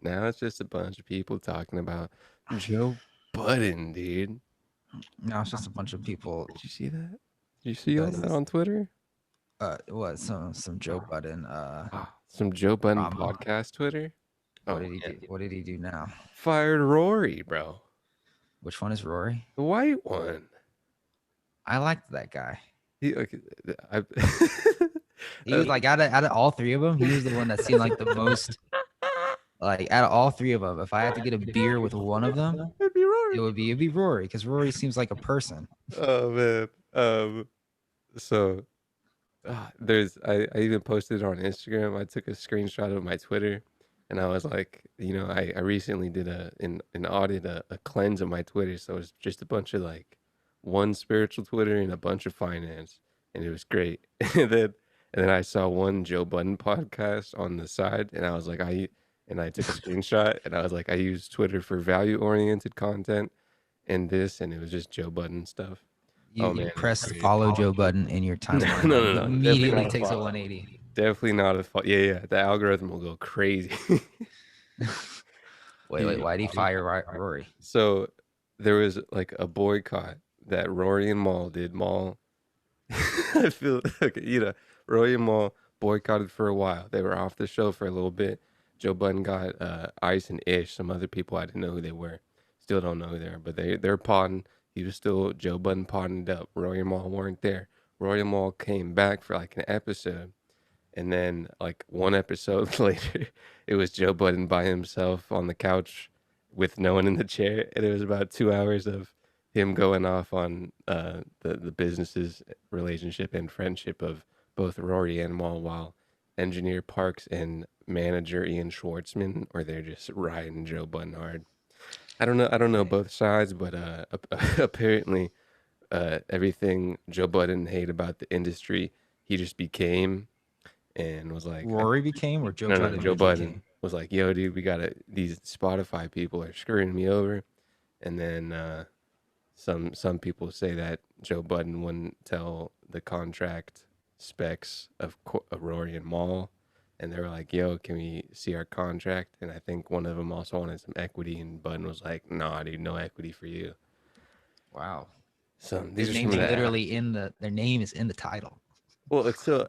Now it's just a bunch of people talking about Joe Budden, dude. Now it's just a bunch of people. Did you see that? Did you see all That, that on Twitter? what some Joe Budden Some Joe Budden drama. podcast Twitter. What Oh did he do? man, What did he do now? fired Rory, bro. Which one is Rory? The white one. I liked that guy. He, okay, I, He was like out of all three of them, he was the one that seemed like the most like out of all three of them. If I had to get a beer with one of them, it'd be Rory. it'd be Rory because Rory seems like a person. Oh man. So I even posted it on Instagram. I took a screenshot of my Twitter, and I was like, I recently did an audit, a cleanse of my Twitter. So it's just a bunch of like one spiritual Twitter and a bunch of finance, and it was great. And then I saw one Joe Budden podcast on the side, and I was like, I took a screenshot, and I was like, I use Twitter for value oriented content, and it was just Joe Budden stuff. Oh You man, it was press the great. follow Joe Button in your No, timeline. no, And no, no. Definitely immediately not a takes a follow. 180. Definitely not a fault. Yeah, yeah. The algorithm will go crazy. Wait, why did he fire Rory? So there was like a boycott that Rory and Maul did. Maul, I feel okay, Rory and Maul boycotted for a while. They were off the show for a little bit. Joe Budden got Ice and Ish. Some other people I didn't know who they were. Still don't know who they are, but they're podding. He was still Joe Budden podding it up. Rory and Maul weren't there. Rory and Maul came back for like an episode. And then, like one episode later, it was Joe Budden by himself on the couch with no one in the chair, and it was about 2 hours of him going off on the business's relationship and friendship of both Rory and Maul, while engineer Parks and manager Ian Schwartzman, or they're just riding Joe Budden hard. I don't know both sides, but apparently, everything Joe Budden hate about the industry, he just became and was like, Rory became or Joe no, Budden Joe became? Budden was like, yo, dude, these Spotify people are screwing me over. And then some people say that Joe Budden wouldn't tell the contract specs of Rory and Maul. And they were like, yo, can we see our contract? And I think one of them also wanted some equity. And Budden was like, nah, dude, no equity for you. Wow. So Their these are some name's of the literally their name is in the title. Well, so They own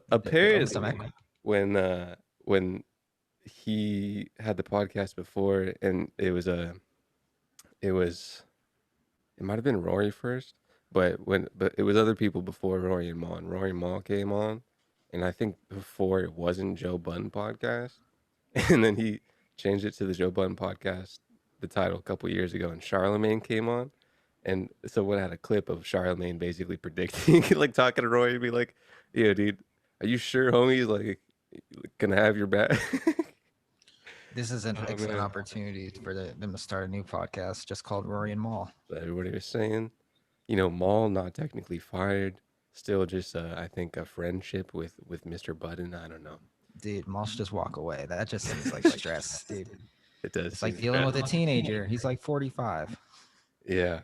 some apparently equity. when he had the podcast before, and it was it might have been Rory first, but it was other people before Rory and Maul. And Rory and Maul came on, and I think before it wasn't Joe Budden podcast, and then he changed it to the Joe Budden podcast, the title a couple years ago, and Charlemagne came on. And someone had a clip of Charlemagne basically predicting, like talking to Rory and be like, "Yeah, dude, are you sure, homies? Like, can I have your back?" This is an Oh excellent man, opportunity for them to start a new podcast just called Rory and Maul. so everybody was saying, Maul not technically fired, still just I think a friendship with Mr. Budden. I don't know. Dude, Maul should just walk away. That just seems like stress, dude. It does. It's like seem dealing with a stressful. teenager. He's like 45. Yeah,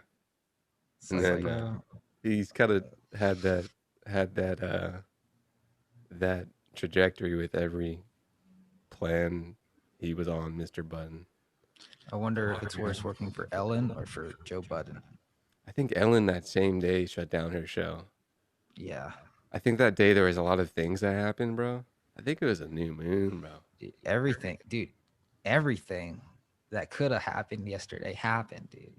So and it's then like, he's kind of had that trajectory with every plan he was on, Mr. Budden. I wonder if it's worse working for Ellen or for Joe Budden. I think Ellen that same day shut down her show. Yeah. I think that day there was a lot of things that happened, bro. I think it was a new moon, bro. Dude, everything that could have happened yesterday happened, dude.